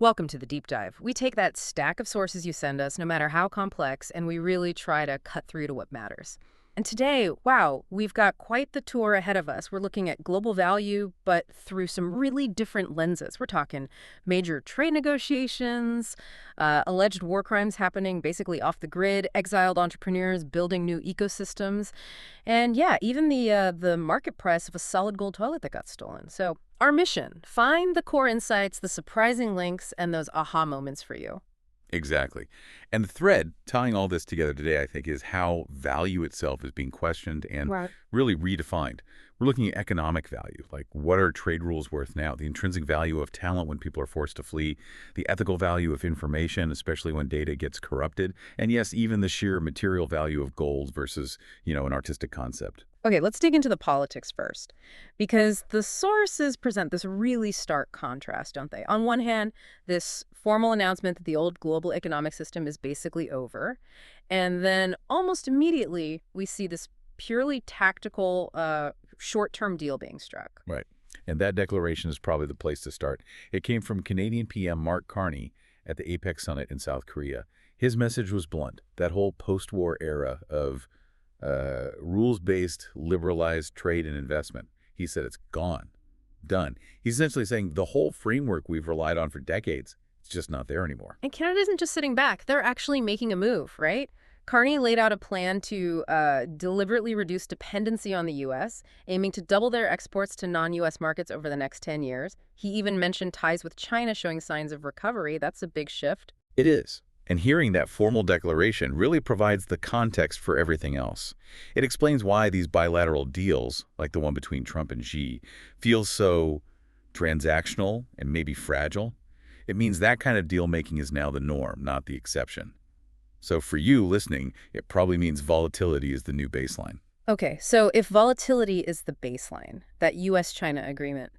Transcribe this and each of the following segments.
Welcome to the deep dive. We take that stack of sources you send us, no matter how complex, and we really try to cut through to what matters. And today, wow, we've got quite the tour ahead of us. We're looking at global value, but through some really different lenses. We're talking major trade negotiations, alleged war crimes happening basically off the grid, exiled entrepreneurs building new ecosystems, and yeah, even the market price of a solid gold toilet that got stolen. So our mission, find the core insights, the surprising links, and those aha moments for you. Exactly. And the thread tying all this together today, I think, is how value itself is being questioned and Right. really redefined. We're looking at economic value, like what are trade rules worth now, the intrinsic value of talent when people are forced to flee, the ethical value of information, especially when data gets corrupted, and yes, even the sheer material value of gold versus, an artistic concept. Okay, let's dig into the politics first, because the sources present this really stark contrast, don't they? On one hand, this formal announcement that the old global economic system is basically over, and then almost immediately we see this purely tactical, short-term deal being struck. Right. And that declaration is probably the place to start. It came from Canadian PM Mark Carney at the Apec summit in South Korea. His message was blunt. That whole post-war era of rules-based, liberalized trade and investment. He said it's gone, done. He's essentially saying the whole framework we've relied on for decades, it's just not there anymore. And Canada isn't just sitting back. They're actually making a move, right? Carney laid out a plan to deliberately reduce dependency on the U.S., aiming to double their exports to non-U.S. markets over the next 10 years. He even mentioned ties with China showing signs of recovery. That's a big shift. It is. And hearing that formal declaration really provides the context for everything else. It explains why these bilateral deals, like the one between Trump and Xi, feel so transactional and maybe fragile. It means that kind of deal-making is now the norm, not the exception. So for you listening, it probably means volatility is the new baseline. Okay, so if volatility is the baseline, that U.S.-China agreement,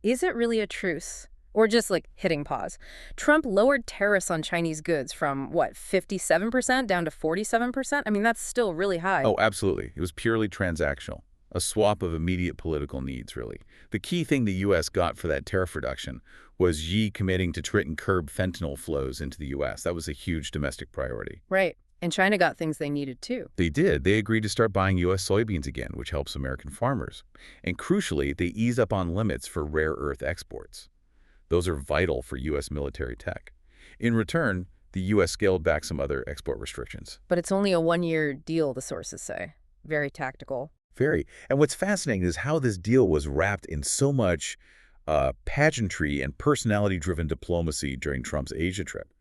is it really a truce? Or just like hitting pause? Trump lowered tariffs on Chinese goods from, what, 57% down to 47%? I mean, that's still really high. Oh, absolutely. It was purely transactional. A swap of immediate political needs, really. The key thing the U.S. got for that tariff reduction was Xi committing to try and curb fentanyl flows into the U.S. That was a huge domestic priority. Right. And China got things they needed too. They did. They agreed to start buying U.S. soybeans again, which helps American farmers. And crucially, they eased up on limits for rare earth exports. Those are vital for U.S. military tech. In return, the U.S. scaled back some other export restrictions. But it's only a one-year deal, the sources say. Very tactical. Very. And what's fascinating is how this deal was wrapped in so much pageantry and personality-driven diplomacy during Trump's Asia trip.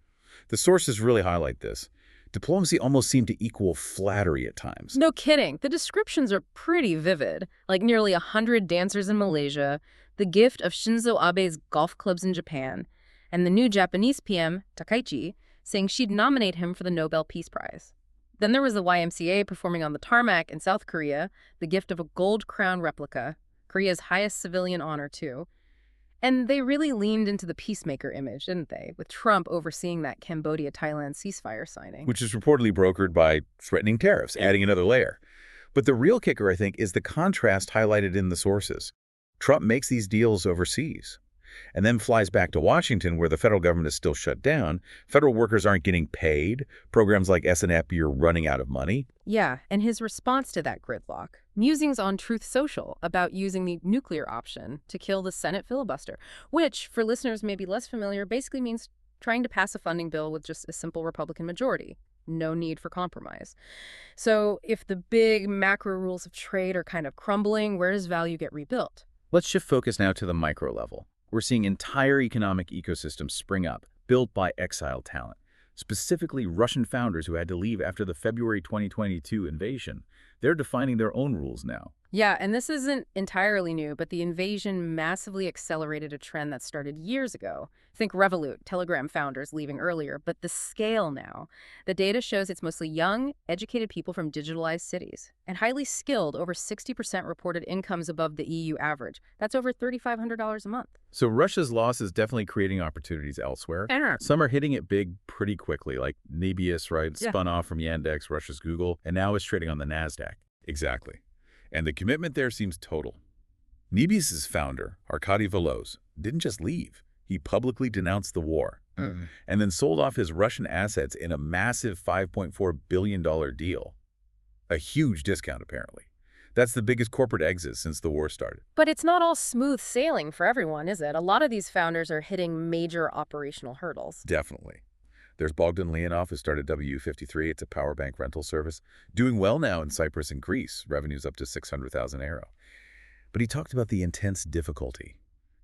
The sources really highlight this. Diplomacy almost seemed to equal flattery at times. No kidding. The descriptions are pretty vivid, like nearly 100 dancers in Malaysia, the gift of Shinzo Abe's golf clubs in Japan, and the new Japanese PM, Takaichi, saying she'd nominate him for the Nobel Peace Prize. Then there was the YMCA performing on the tarmac in South Korea, the gift of a gold crown replica, Korea's highest civilian honor, too. And they really leaned into the peacemaker image, didn't they, with Trump overseeing that Cambodia-Thailand ceasefire signing. Which is reportedly brokered by threatening tariffs, adding another layer. But the real kicker, I think, is the contrast highlighted in the sources. Trump makes these deals overseas and then flies back to Washington where the federal government is still shut down. Federal workers aren't getting paid. Programs like SNAP are running out of money. Yeah, and his response to that gridlock, musings on Truth Social about using the nuclear option to kill the Senate filibuster, which, for listeners maybe less familiar, basically means trying to pass a funding bill with just a simple Republican majority. No need for compromise. So if the big macro rules of trade are kind of crumbling, where does value get rebuilt? Let's shift focus now to the micro level. We're seeing entire economic ecosystems spring up, built by exiled talent, specifically Russian founders who had to leave after the February 2022 invasion. They're defining their own rules now. Yeah, and this isn't entirely new, but the invasion massively accelerated a trend that started years ago. Think Revolut, Telegram founders leaving earlier, but the scale now. The data shows it's mostly young, educated people from digitalized cities. And highly skilled, over 60% reported incomes above the EU average. That's over $3,500 a month. So Russia's loss is definitely creating opportunities elsewhere. Some are hitting it big pretty quickly, like Nebius, right? Yeah. Spun off from Yandex, Russia's Google, and now is trading on the NASDAQ. Exactly. And the commitment there seems total. Nebius' founder, Arkady Veloz, didn't just leave. He publicly denounced the war. Mm. and then sold off his Russian assets in a massive $5.4 billion deal. A huge discount, apparently. That's the biggest corporate exit since the war started. But it's not all smooth sailing for everyone, is it? A lot of these founders are hitting major operational hurdles. Definitely. There's Bogdan Leonov, who started W53. It's a power bank rental service. Doing well now in Cyprus and Greece. Revenues up to 600,000 euro. But he talked about the intense difficulty.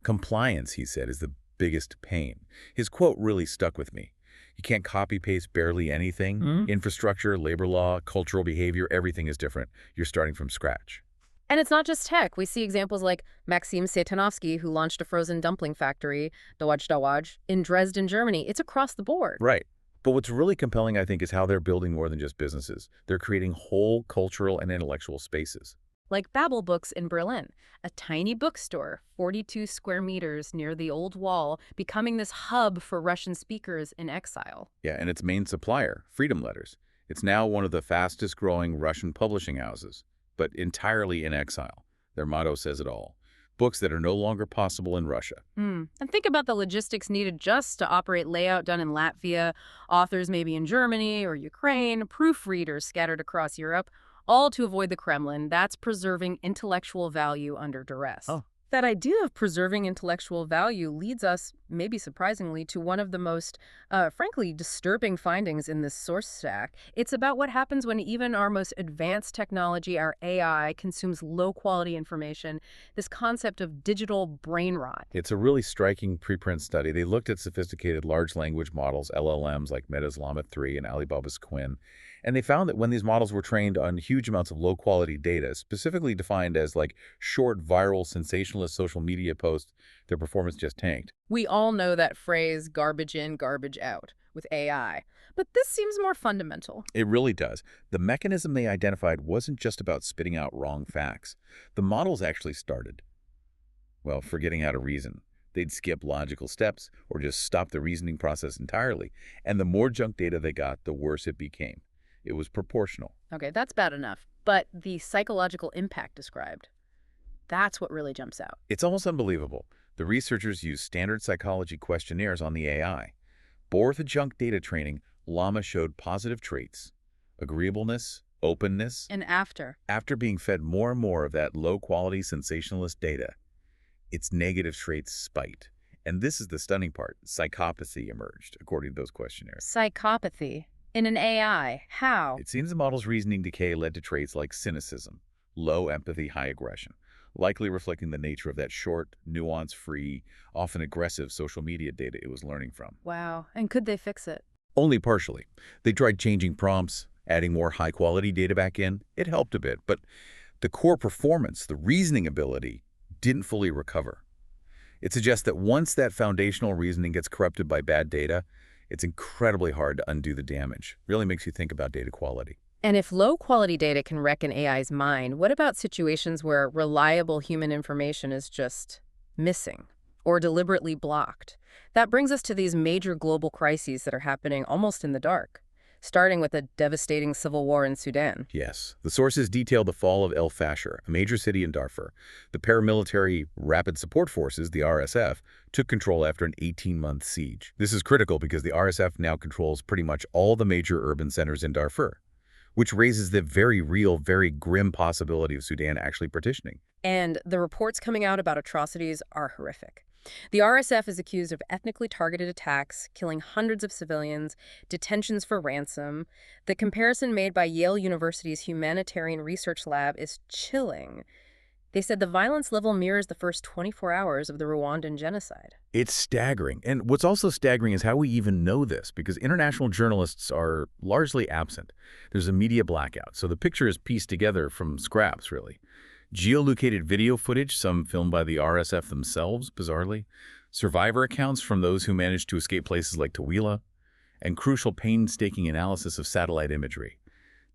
Compliance, he said, is the biggest pain. His quote really stuck with me. You can't copy-paste barely anything. Infrastructure, labor law, cultural behavior, everything is different. You're starting from scratch. And it's not just tech. We see examples like Maxim Satanovsky, who launched a frozen dumpling factory, Dawaj, in Dresden, Germany. It's across the board. Right. But what's really compelling, I think, is how they're building more than just businesses. They're creating whole cultural and intellectual spaces. Like Babel Books in Berlin, a tiny bookstore, 42 square meters near the old wall, becoming this hub for Russian speakers in exile. Yeah, and its main supplier, Freedom Letters. It's now one of the fastest-growing Russian publishing houses, but entirely in exile. Their motto says it all. Books that are no longer possible in Russia. And think about the logistics needed just to operate layout done in Latvia, authors maybe in Germany or Ukraine, proofreaders scattered across Europe, all to avoid the Kremlin. That's preserving intellectual value under duress. Oh. That idea of preserving intellectual value leads us, maybe surprisingly, to one of the most, frankly, disturbing findings in this source stack. It's about what happens when even our most advanced technology, our AI, consumes low-quality information, this concept of digital brain rot. It's a really striking preprint study. They looked at sophisticated large language models, LLMs, like Meta's Llama 3 and Alibaba's Quinn, and they found that when these models were trained on huge amounts of low-quality data, specifically defined as like short, viral, sensationalist social media posts, their performance just tanked. We all know that phrase, garbage in, garbage out, with AI. But this seems more fundamental. It really does. The mechanism they identified wasn't just about spitting out wrong facts. The models actually started, well, forgetting how to reason. They'd skip logical steps or just stop the reasoning process entirely. And the more junk data they got, the worse it became. It was proportional. Okay, that's bad enough. But the psychological impact described, that's what really jumps out. It's almost unbelievable. The researchers used standard psychology questionnaires on the AI. Before the junk data training, Llama showed positive traits: agreeableness, openness. And after? After being fed more and more of that low-quality sensationalist data, its negative traits spiked. And this is the stunning part. Psychopathy emerged, according to those questionnaires. Psychopathy. In an AI. How? It seems the model's reasoning decay led to traits like cynicism, low empathy, high aggression, likely reflecting the nature of that short, nuance-free, often aggressive social media data it was learning from. Wow. And could they fix it? Only partially. They tried changing prompts, adding more high-quality data back in. It helped a bit, but the core performance, the reasoning ability, didn't fully recover. It suggests that once that foundational reasoning gets corrupted by bad data, it's incredibly hard to undo the damage. Really makes you think about data quality. And if low-quality data can wreck an AI's mind, what about situations where reliable human information is just missing or deliberately blocked? That brings us to these major global crises that are happening almost in the dark, starting with a devastating civil war in Sudan. Yes. The sources detail the fall of El Fasher, a major city in Darfur. The paramilitary Rapid Support Forces, the RSF, took control after an 18-month siege. This is critical because the RSF now controls pretty much all the major urban centers in Darfur, which raises the very real, very grim possibility of Sudan actually partitioning. And the reports coming out about atrocities are horrific. The RSF is accused of ethnically targeted attacks, killing hundreds of civilians, detentions for ransom. The comparison made by Yale University's Humanitarian Research Lab is chilling. They said the violence level mirrors the first 24 hours of the Rwandan genocide. It's staggering. And what's also staggering is how we even know this, because international journalists are largely absent. There's a media blackout, so the picture is pieced together from scraps, really. Geolocated video footage, some filmed by the RSF themselves, bizarrely, survivor accounts from those who managed to escape places like Tawila, and crucial painstaking analysis of satellite imagery.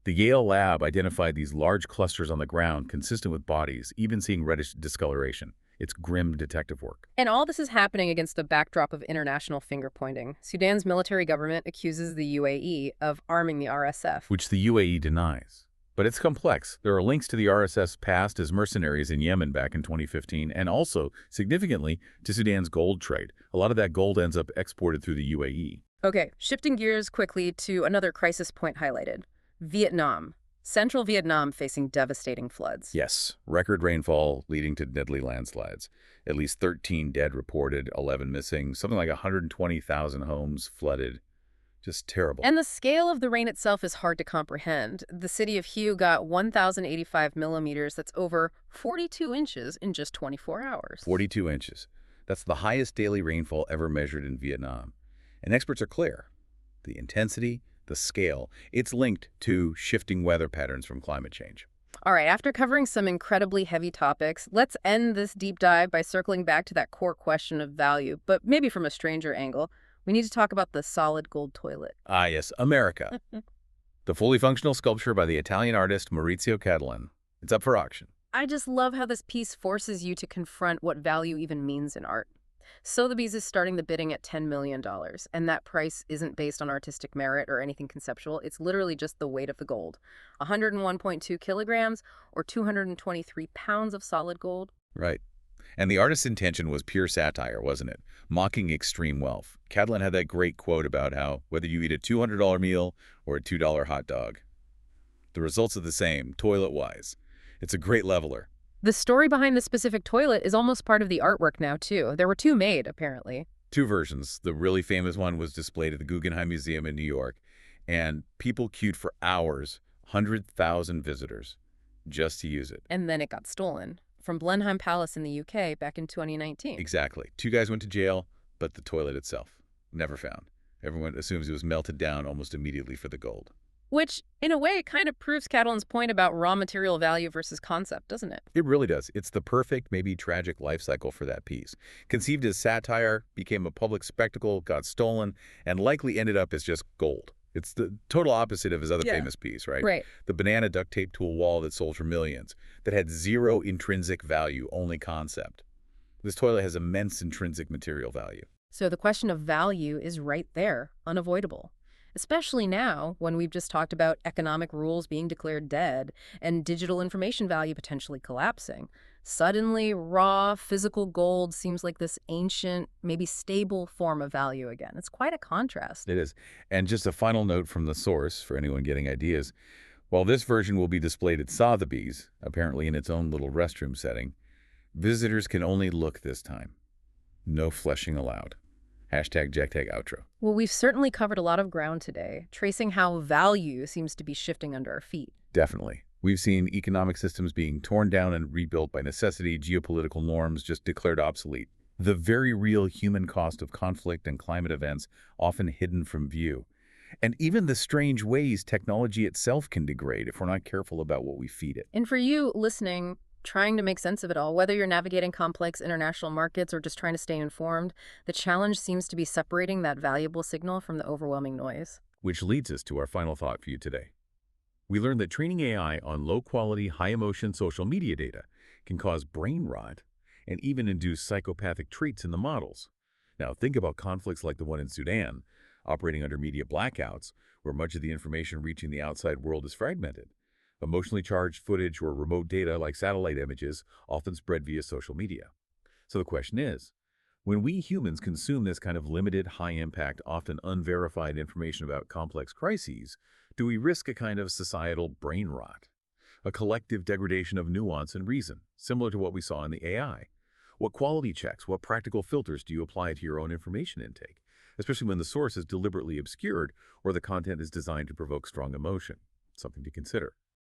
The Yale lab identified these large clusters on the ground consistent with bodies, even seeing reddish discoloration. It's grim detective work. And all this is happening against the backdrop of international finger-pointing. Sudan's military government accuses the UAE of arming the RSF. Which the UAE denies. But it's complex. There are links to the RSS past as mercenaries in Yemen back in 2015, and also, significantly, to Sudan's gold trade. A lot of that gold ends up exported through the UAE. Okay, shifting gears quickly to another crisis point highlighted. Vietnam. Central Vietnam facing devastating floods. Yes, record rainfall leading to deadly landslides. At least 13 dead reported, 11 missing, something like 120,000 homes flooded. Just terrible. And the scale of the rain itself is hard to comprehend. The city of Hue got 1,085 millimeters, that's over 42 inches in just 24 hours. 42 inches. That's the highest daily rainfall ever measured in Vietnam. And experts are clear. The intensity, the scale, it's linked to shifting weather patterns from climate change. All right, after covering some incredibly heavy topics, let's end this deep dive by circling back to that core question of value, but maybe from a stranger angle. We need to talk about the solid gold toilet. Ah, yes, America. The fully functional sculpture by the Italian artist Maurizio Cattelan. It's up for auction. I just love how this piece forces you to confront what value even means in art. Sotheby's is starting the bidding at $10 million, and that price isn't based on artistic merit or anything conceptual. It's literally just the weight of the gold. 101.2 kilograms or 223 pounds of solid gold. Right. And the artist's intention was pure satire, wasn't it? Mocking extreme wealth. Cattelan had that great quote about how whether you eat a $200 meal or a $2 hot dog, the results are the same, toilet-wise. It's a great leveler. The story behind the specific toilet is almost part of the artwork now, too. There were two made, apparently. Two versions. The really famous one was displayed at the Guggenheim Museum in New York, and people queued for hours, 100,000 visitors, just to use it. And then it got stolen from Blenheim Palace in the UK back in 2019. Exactly. Two guys went to jail, but the toilet itself, never found. Everyone assumes it was melted down almost immediately for the gold. Which, in a way, kind of proves Cattelan's point about raw material value versus concept, doesn't it? It really does. It's the perfect, maybe tragic life cycle for that piece. Conceived as satire, became a public spectacle, got stolen, and likely ended up as just gold. It's the total opposite of his other famous piece, right? Right. The banana duct tape to a wall that sold for millions, that had zero intrinsic value, only concept. This toilet has immense intrinsic material value. So the question of value is right there, unavoidable. Especially now, when we've just talked about economic rules being declared dead and digital information value potentially collapsing. Suddenly, raw, physical gold seems like this ancient, maybe stable form of value again. It's quite a contrast. It is. And just a final note from the source for anyone getting ideas. While this version will be displayed at Sotheby's, apparently in its own little restroom setting, visitors can only look this time. No fleshing allowed. #JackTagOutro. Well, we've certainly covered a lot of ground today, tracing how value seems to be shifting under our feet. Definitely. We've seen economic systems being torn down and rebuilt by necessity, geopolitical norms just declared obsolete. The very real human cost of conflict and climate events often hidden from view. And even the strange ways technology itself can degrade if we're not careful about what we feed it. And for you listening, trying to make sense of it all, whether you're navigating complex international markets or just trying to stay informed, the challenge seems to be separating that valuable signal from the overwhelming noise. Which leads us to our final thought for you today. We learned that training AI on low-quality, high-emotion social media data can cause brain rot and even induce psychopathic traits in the models. Now, think about conflicts like the one in Sudan, operating under media blackouts, where much of the information reaching the outside world is fragmented. Emotionally charged footage or remote data like satellite images often spread via social media. So the question is, when we humans consume this kind of limited, high-impact, often unverified information about complex crises, do we risk a kind of societal brain rot? A collective degradation of nuance and reason, similar to what we saw in the AI? What quality checks, what practical filters do you apply to your own information intake, especially when the source is deliberately obscured or the content is designed to provoke strong emotion? Something to consider.